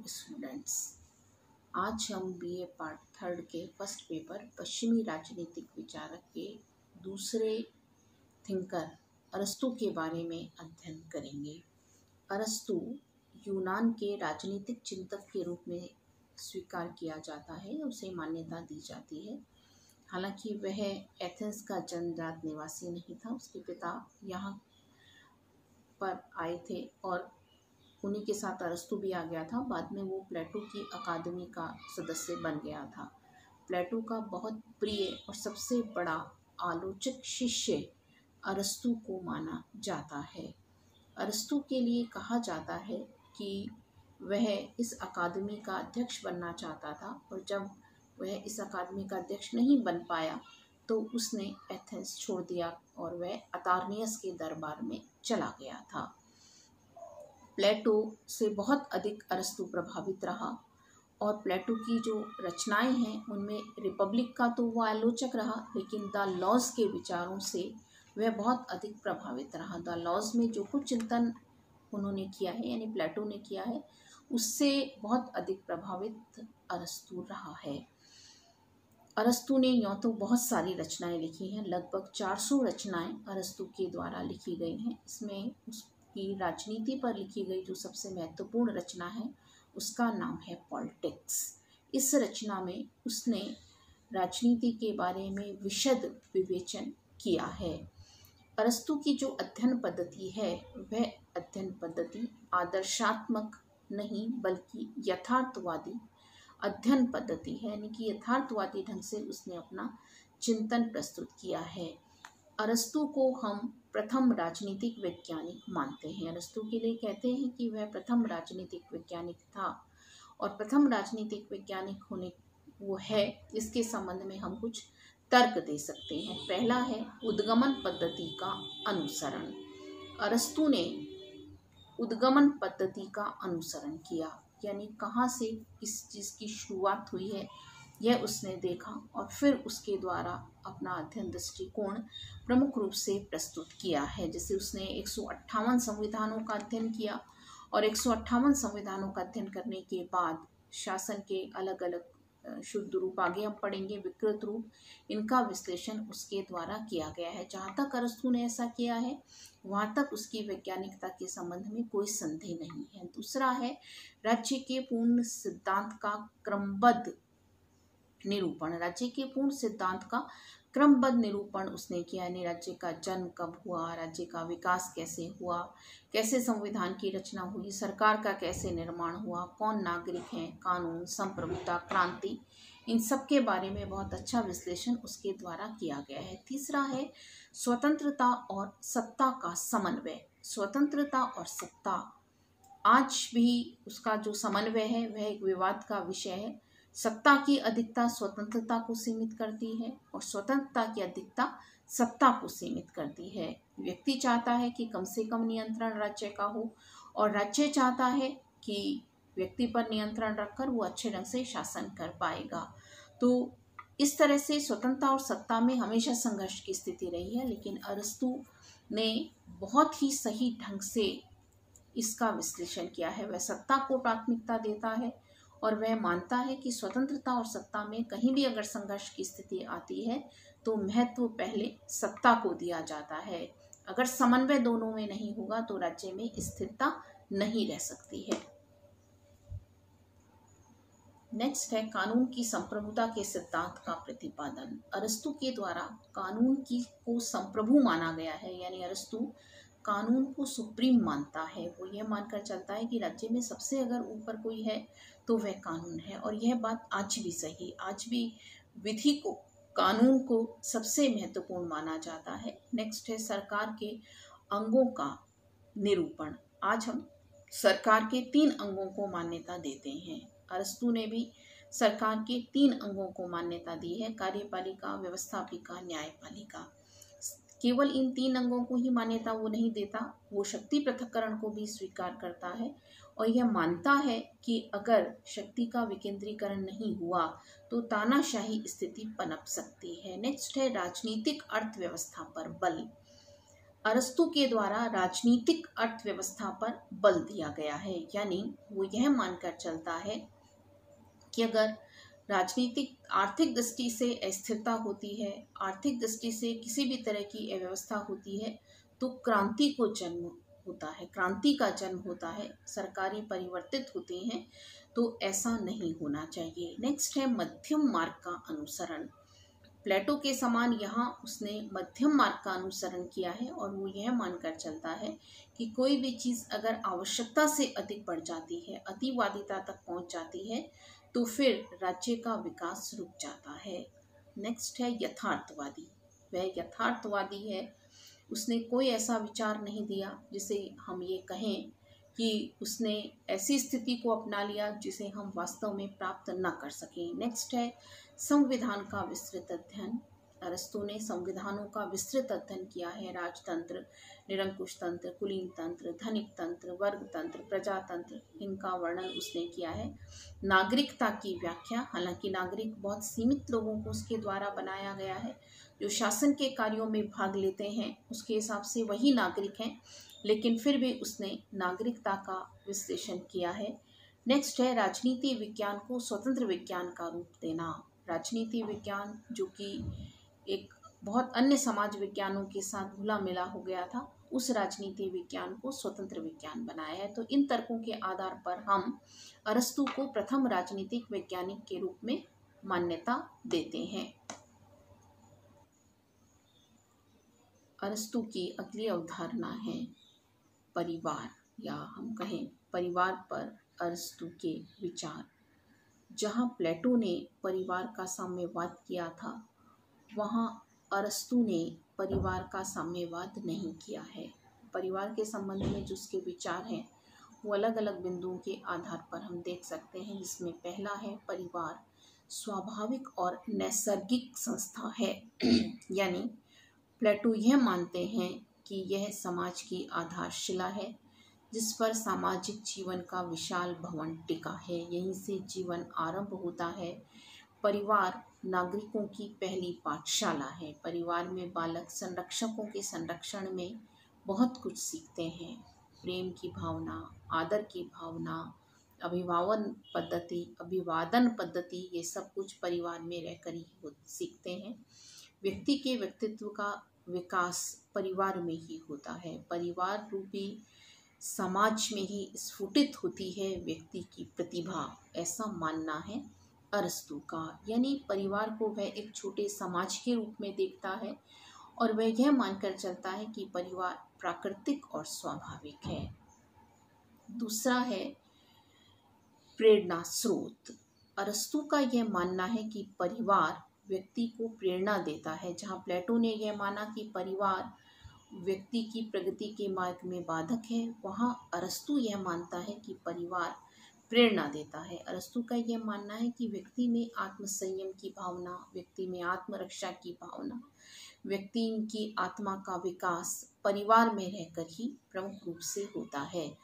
Students, आज हम BA part 3 के फर्स्ट पेपर पश्चिमी राजनीतिक विचारक के दूसरे थिंकर अरस्तु के बारे में अध्ययन करेंगे। अरस्तु यूनान के राजनीतिक चिंतक के रूप में स्वीकार किया जाता है, उसे मान्यता दी जाती है। हालांकि वह एथेंस का जन्मजात निवासी नहीं था, उसके पिता यहाँ पर आए थे और उन्हीं के साथ अरस्तु भी आ गया था। बाद में वो प्लेटो की अकादमी का सदस्य बन गया था। प्लेटो का बहुत प्रिय और सबसे बड़ा आलोचक शिष्य अरस्तु को माना जाता है। अरस्तु के लिए कहा जाता है कि वह इस अकादमी का अध्यक्ष बनना चाहता था और जब वह इस अकादमी का अध्यक्ष नहीं बन पाया तो उसने एथेंस छोड़ दिया और वह अतार्नियस के दरबार में चला गया था। प्लेटो से बहुत अधिक अरस्तु प्रभावित रहा और प्लेटो की जो रचनाएं हैं उनमें रिपब्लिक का तो वह आलोचक रहा, लेकिन द लॉज के विचारों से वह बहुत अधिक प्रभावित रहा। द लॉज में जो कुछ चिंतन उन्होंने किया है यानी प्लेटो ने किया है उससे बहुत अधिक प्रभावित अरस्तु रहा है। अरस्तु ने यूँ तो बहुत सारी रचनाएं लिखी हैं, लगभग 400 रचनाएं अरस्तु के द्वारा लिखी गई हैं। इसमें उसकी राजनीति पर लिखी गई जो सबसे महत्वपूर्ण रचना है उसका नाम है पॉलिटिक्स। इस रचना में उसने राजनीति के बारे में विशद विवेचन किया है। अरस्तु की जो अध्ययन पद्धति है वह अध्ययन पद्धति आदर्शात्मक नहीं बल्कि यथार्थवादी अध्ययन पद्धति है, यानी कि यथार्थवादी ढंग से उसने अपना चिंतन प्रस्तुत किया है। अरस्तु को हम प्रथम राजनीतिक वैज्ञानिक मानते हैं। अरस्तु के लिए कहते हैं कि वह प्रथम राजनीतिक वैज्ञानिक था और प्रथम राजनीतिक वैज्ञानिक होने वो है इसके संबंध में हम कुछ तर्क दे सकते हैं। पहला है उद्गमन पद्धति का अनुसरण। अरस्तु ने उद्गमन पद्धति का अनुसरण किया, यानी कहाँ से किस चीज़ की शुरुआत हुई है यह उसने देखा और फिर उसके द्वारा अपना अध्ययन दृष्टिकोण प्रमुख रूप से प्रस्तुत किया है। जैसे उसने 158 संविधानों का अध्ययन किया और 158 संविधानों का अध्ययन करने के बाद शासन के अलग अलग शुद्ध रूप, आगे हम पढ़ेंगे विकृत रूप, इनका विश्लेषण उसके द्वारा किया गया है। जहाँ तक अरस्तु ने ऐसा किया है वहाँ तक उसकी वैज्ञानिकता के संबंध में कोई संदेह नहीं है। दूसरा है राज्य के पूर्ण सिद्धांत का क्रमबद्ध निरूपण। राज्य के पूर्ण सिद्धांत का क्रमबद्ध निरूपण उसने किया, यानी राज्य का जन्म कब हुआ, राज्य का विकास कैसे हुआ, कैसे संविधान की रचना हुई, सरकार का कैसे निर्माण हुआ, कौन नागरिक हैं, कानून, संप्रभुता, क्रांति, इन सब के बारे में बहुत अच्छा विश्लेषण उसके द्वारा किया गया है। तीसरा है स्वतंत्रता और सत्ता का समन्वय। स्वतंत्रता और सत्ता आज भी उसका जो समन्वय है वह एक विवाद का विषय है। सत्ता की अधिकता स्वतंत्रता को सीमित करती है और स्वतंत्रता की अधिकता सत्ता को सीमित करती है। व्यक्ति चाहता है कि कम से कम नियंत्रण राज्य का हो और राज्य चाहता है कि व्यक्ति पर नियंत्रण रखकर वो अच्छे ढंग से शासन कर पाएगा। तो इस तरह से स्वतंत्रता और सत्ता में हमेशा संघर्ष की स्थिति रही है, लेकिन अरस्तु ने बहुत ही सही ढंग से इसका विश्लेषण किया है। वह सत्ता को प्राथमिकता देता है और वह मानता है कि स्वतंत्रता और सत्ता में कहीं भी अगर संघर्ष की स्थिति आती है तो महत्व पहले सत्ता को दिया जाता है। अगर समन्वय दोनों में नहीं होगा तो राज्य में स्थिरता नहीं रह सकती है। नेक्स्ट है कानून की संप्रभुता के सिद्धांत का प्रतिपादन। अरस्तु के द्वारा कानून को संप्रभु माना गया है, यानी अरस्तु कानून को सुप्रीम मानता है। वो यह मानकर चलता है कि राज्य में सबसे अगर ऊपर कोई है तो वह कानून है और यह बात आज भी सही। आज भी विधि को, कानून को सबसे महत्वपूर्ण माना जाता है। नेक्स्ट है सरकार के अंगों का निरूपण। आज हम सरकार के 3 अंगों को मान्यता देते हैं। अरस्तु ने भी सरकार के 3 अंगों को मान्यता दी है, कार्यपालिका, व्यवस्थापिका, न्यायपालिका। केवल इन 3 अंगों को ही मान्यता वो नहीं देता, वो शक्ति पृथक्करण को भी स्वीकार करता है और यह मानता है कि अगर शक्ति का विकेंद्रीकरण नहीं हुआ तो तानाशाही स्थिति पनप सकती है। नेक्स्ट है राजनीतिक अर्थव्यवस्था पर बल। अरस्तु के द्वारा राजनीतिक अर्थव्यवस्था पर बल दिया गया है, यानी वो यह मानकर चलता है कि अगर राजनीतिक आर्थिक दृष्टि से अस्थिरता होती है, आर्थिक दृष्टि से किसी भी तरह की अव्यवस्था होती है, तो क्रांति को जन्म होता है, क्रांति का जन्म होता है, सरकारें परिवर्तित होती हैं, तो ऐसा नहीं होना चाहिए। नेक्स्ट है मध्यम मार्ग का अनुसरण। प्लेटो के समान यहाँ उसने मध्यम मार्ग का अनुसरण किया है और वो यह मानकर चलता है कि कोई भी चीज़ अगर आवश्यकता से अधिक बढ़ जाती है, अतिवादिता तक पहुँच जाती है, तो फिर राज्य का विकास रुक जाता है। नेक्स्ट है यथार्थवादी। वह यथार्थवादी है, उसने कोई ऐसा विचार नहीं दिया जिसे हम ये कहें कि उसने ऐसी स्थिति को अपना लिया जिसे हम वास्तव में प्राप्त न कर सकें। नेक्स्ट है संविधान का विस्तृत अध्ययन। अरस्तु ने संविधानों का विस्तृत अध्ययन किया है। राजतंत्र, निरंकुश तंत्र, कुलीन तंत्र, धनिक तंत्र, वर्ग तंत्र, प्रजातंत्र, इनका वर्णन उसने किया है। नागरिकता की व्याख्या, हालांकि नागरिक बहुत सीमित लोगों को उसके द्वारा बनाया गया है, जो शासन के कार्यों में भाग लेते हैं उसके हिसाब से वही नागरिक हैं, लेकिन फिर भी उसने नागरिकता का विश्लेषण किया है। नेक्स्ट है राजनीति विज्ञान को स्वतंत्र विज्ञान का रूप देना। राजनीति विज्ञान जो कि एक बहुत अन्य समाज विज्ञानों के साथ घुला मिला हो गया था, उस राजनीति विज्ञान को स्वतंत्र विज्ञान बनाया है। तो इन तर्कों के आधार पर हम अरस्तु को प्रथम राजनीतिक वैज्ञानिक के रूप में मान्यता देते हैं। अरस्तु की अगली अवधारणा है परिवार, या हम कहें परिवार पर अरस्तु के विचार। जहाँ प्लेटो ने परिवार का साम्यवाद किया था, वहाँ अरस्तु ने परिवार का साम्यवाद नहीं किया है। परिवार के संबंध में जो उसके विचार हैं वो अलग अलग बिंदुओं के आधार पर हम देख सकते हैं, जिसमें पहला है परिवार स्वाभाविक और नैसर्गिक संस्था है। यानी प्लेटो यह मानते हैं कि यह समाज की आधारशिला है जिस पर सामाजिक जीवन का विशाल भवन टिका है, यहीं से जीवन आरंभ होता है। परिवार नागरिकों की पहली पाठशाला है। परिवार में बालक संरक्षकों के संरक्षण में बहुत कुछ सीखते हैं। प्रेम की भावना, आदर की भावना, अभिवादन पद्धति, ये सब कुछ परिवार में रहकर ही सीखते हैं। व्यक्ति के व्यक्तित्व का विकास परिवार में ही होता है। परिवार रूपी समाज में ही स्फुटित होती है व्यक्ति की प्रतिभा, ऐसा मानना है अरस्तु का। यानी परिवार को वह एक छोटे समाज के रूप में देखता है और वह यह मानकर चलता है कि परिवार प्राकृतिक और स्वाभाविक है। दूसरा है प्रेरणा स्रोत। अरस्तु का यह मानना है कि परिवार व्यक्ति को प्रेरणा देता है। जहाँ प्लेटो ने यह माना कि परिवार व्यक्ति की प्रगति के मार्ग में बाधक है, वहाँ अरस्तु यह मानता है कि परिवार प्रेरणा देता है। अरस्तु का यह मानना है कि व्यक्ति में आत्मसंयम की भावना, व्यक्ति में आत्मरक्षा की भावना, व्यक्ति की आत्मा का विकास परिवार में रहकर ही प्रमुख रूप से होता है।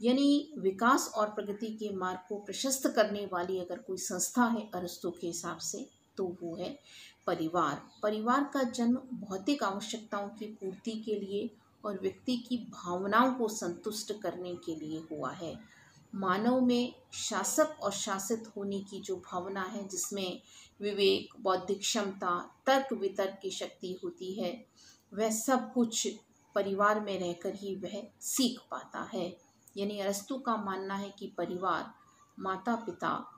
यानी विकास और प्रगति के मार्ग को प्रशस्त करने वाली अगर कोई संस्था है अरस्तु के हिसाब से, तो वो है परिवार। परिवार का जन्म भौतिक आवश्यकताओं की पूर्ति के लिए और व्यक्ति की भावनाओं को संतुष्ट करने के लिए हुआ है। मानव में शासक और शासित होने की जो भावना है, जिसमें विवेक, बौद्धिक क्षमता, तर्क वितर्क की शक्ति होती है, वह सब कुछ परिवार में रहकर ही वह सीख पाता है। यानी अरस्तु का मानना है कि परिवार माता पिता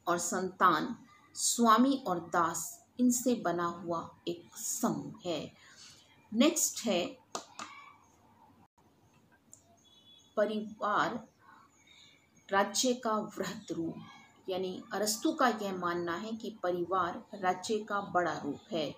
और संतान, स्वामी और दास, इनसे बना हुआ एक समूह है। नेक्स्ट है परिवार राज्य का वृहद रूप। यानी अरस्तु का यह मानना है कि परिवार राज्य का बड़ा रूप है।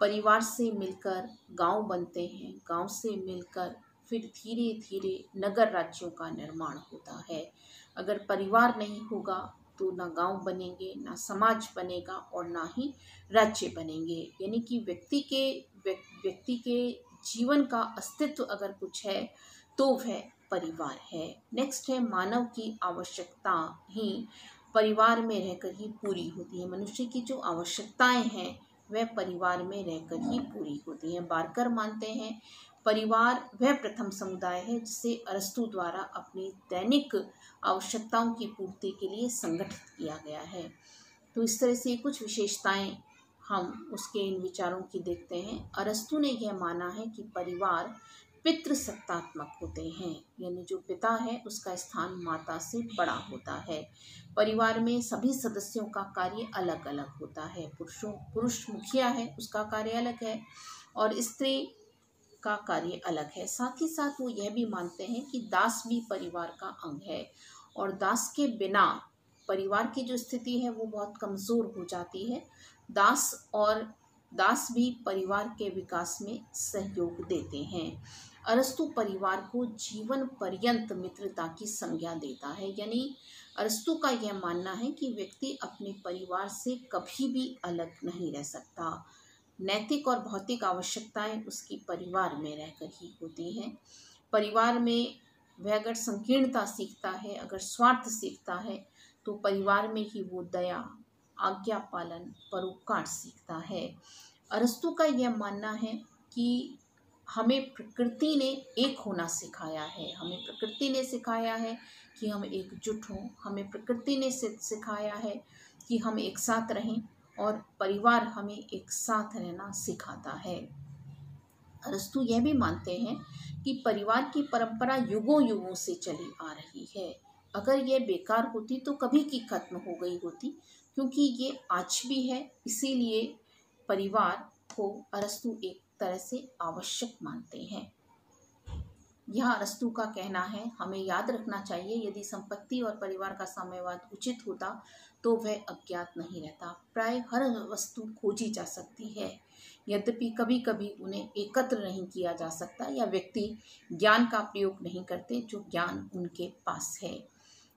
परिवार से मिलकर गांव बनते हैं, गांव से मिलकर फिर धीरे धीरे नगर राज्यों का निर्माण होता है। अगर परिवार नहीं होगा तो ना गांव बनेंगे, ना समाज बनेगा और ना ही राज्य बनेंगे। यानी कि व्यक्ति के जीवन का अस्तित्व अगर कुछ है तो वह परिवार है। नेक्स्ट है मानव की आवश्यकता ही परिवार में रहकर ही पूरी होती है। मनुष्य की जो आवश्यकताएं हैं वह परिवार में रहकर ही पूरी होती हैं। बारकर मानते हैं परिवार वह प्रथम समुदाय है जिसे अरस्तु द्वारा अपनी दैनिक आवश्यकताओं की पूर्ति के लिए संगठित किया गया है। तो इस तरह से कुछ विशेषताएं हम उसके इन विचारों की देखते हैं। अरस्तु ने यह माना है कि परिवार पितृसत्तात्मक होते हैं, यानी जो पिता है उसका स्थान माता से बड़ा होता है। परिवार में सभी सदस्यों का कार्य अलग अलग होता है। पुरुष मुखिया है, उसका कार्य अलग है, और स्त्री का कार्य अलग है। साथ ही साथ वो यह भी मानते हैं कि दास भी परिवार का अंग है, और दास के बिना परिवार की जो स्थिति है वो बहुत कमज़ोर हो जाती है। दास भी परिवार के विकास में सहयोग देते हैं। अरस्तु परिवार को जीवन पर्यंत मित्रता की संज्ञा देता है, यानी अरस्तु का यह मानना है कि व्यक्ति अपने परिवार से कभी भी अलग नहीं रह सकता। नैतिक और भौतिक आवश्यकताएं उसकी परिवार में रहकर ही होती हैं। परिवार में वह अगर संकीर्णता सीखता है, अगर स्वार्थ सीखता है, तो परिवार में ही वो दया, आज्ञा पालन, परोपकार सीखता है। अरस्तु का यह मानना है कि हमें प्रकृति ने एक होना सिखाया है। हमें प्रकृति ने सिखाया है कि हम एकजुट हों। हमें प्रकृति ने सिखाया है कि हम एक साथ रहें, और परिवार हमें एक साथ रहना सिखाता है। अरस्तु यह भी मानते हैं कि परिवार की परंपरा युगों युगों से चली आ रही है। अगर ये बेकार होती तो कभी की खत्म हो गई होती, क्योंकि ये आज भी है। इसीलिए परिवार को अरस्तु एक तरह से आवश्यक मानते हैं। यह अरस्तु का कहना है। हमें याद रखना चाहिए, यदि संपत्ति और परिवार का साम्यवाद उचित होता तो वह अज्ञात नहीं रहता। प्राय हर वस्तु खोजी जा सकती है, यद्यपि कभी कभी उन्हें एकत्र नहीं किया जा सकता, या व्यक्ति ज्ञान का प्रयोग नहीं करते जो ज्ञान उनके पास है।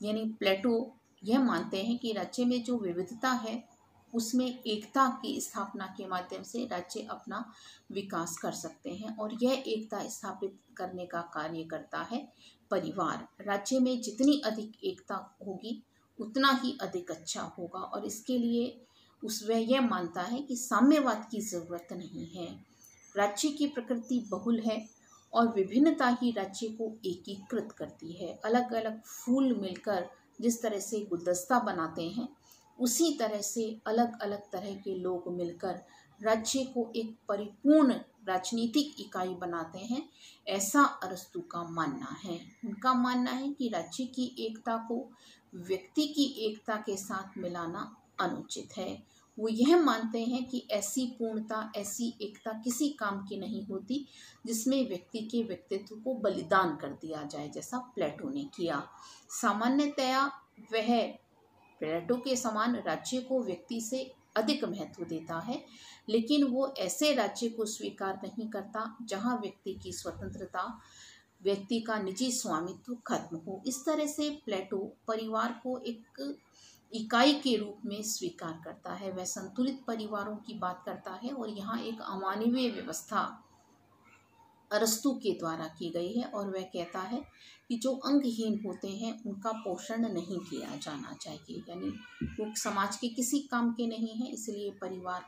यानी प्लेटो यह मानते हैं कि राज्य में जो विविधता है उसमें एकता की स्थापना के माध्यम से राज्य अपना विकास कर सकते हैं, और यह एकता स्थापित करने का कार्य करता है परिवार। राज्य में जितनी अधिक एकता होगी उतना ही अधिक अच्छा होगा, और इसके लिए वह यह मानता है कि साम्यवाद की ज़रूरत नहीं है। राज्य की प्रकृति बहुल है, और विभिन्नता ही राज्य को एकीकृत करती है। अलग अलग फूल मिलकर जिस तरह से गुलदस्ता बनाते हैं, उसी तरह से अलग अलग तरह के लोग मिलकर राज्य को एक परिपूर्ण राजनीतिक इकाई बनाते हैं, ऐसा अरस्तु का मानना है। उनका मानना है कि राज्य की एकता को व्यक्ति की एकता के साथ मिलाना अनुचित है। वो यह मानते हैं कि ऐसी पूर्णता, ऐसी एकता किसी काम की नहीं होती जिसमें व्यक्ति के व्यक्तित्व को बलिदान कर दिया जाए, जैसा प्लेटो ने किया। सामान्यतया वह प्लेटो के समान राज्य को व्यक्ति से अधिक महत्व देता है, लेकिन वो ऐसे राज्य को स्वीकार नहीं करता जहां व्यक्ति की स्वतंत्रता, व्यक्ति का निजी स्वामित्व खत्म हो। इस तरह से प्लेटो परिवार को एक इकाई के रूप में स्वीकार करता है। वह संतुलित परिवारों की बात करता है, और यहाँ एक अमानवीय व्यवस्था अरस्तु के द्वारा की गई है, और वह कहता है कि जो अंगहीन होते हैं उनका पोषण नहीं किया जाना चाहिए, यानी वो समाज के किसी काम के नहीं हैं, इसलिए परिवार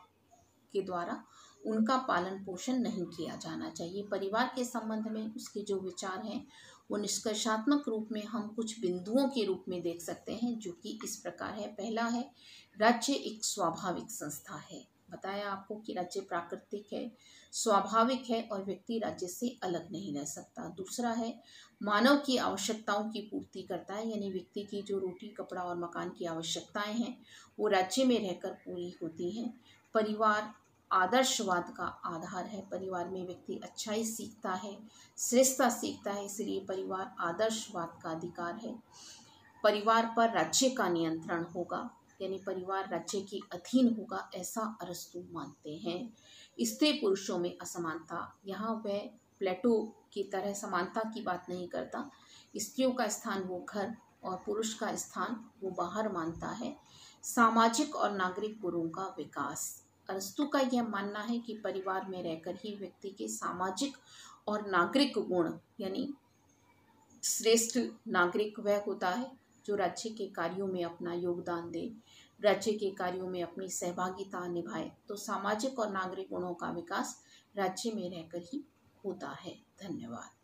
के द्वारा उनका पालन पोषण नहीं किया जाना चाहिए। परिवार के संबंध में उसके जो विचार हैं वो निष्कर्षात्मक रूप में हम कुछ बिंदुओं के रूप में देख सकते हैं, जो कि इस प्रकार है। पहला है, राज्य एक स्वाभाविक संस्था है। बताया आपको कि राज्य प्राकृतिक है, स्वाभाविक है, और व्यक्ति राज्य से अलग नहीं रह सकता। दूसरा है, मानव की आवश्यकताओं की पूर्ति करता है, यानी व्यक्ति की जो रोटी, कपड़ा और मकान की आवश्यकताएं हैं वो राज्य में रहकर पूरी होती हैं। परिवार आदर्शवाद का आधार है। परिवार में व्यक्ति अच्छाई सीखता है, श्रेष्ठता सीखता है, इसलिए परिवार आदर्शवाद का अधिकार है। परिवार पर राज्य का नियंत्रण होगा, यानी परिवार राज्य के अधीन होगा, ऐसा अरस्तु मानते हैं। स्त्री पुरुषों में असमानता, यहाँ वह प्लेटो की तरह समानता की बात नहीं करता। स्त्रियों का स्थान वो घर और पुरुष का स्थान वो बाहर मानता है। सामाजिक और नागरिक गुणों का विकास, अरस्तु का यह मानना है कि परिवार में रहकर ही व्यक्ति के सामाजिक और नागरिक गुण, यानी श्रेष्ठ नागरिक वह होता है जो राज्य के कार्यों में अपना योगदान दे, राज्य के कार्यों में अपनी सहभागिता निभाए तो सामाजिक और नागरिक गुणों का विकास राज्य में रहकर ही होता है। धन्यवाद।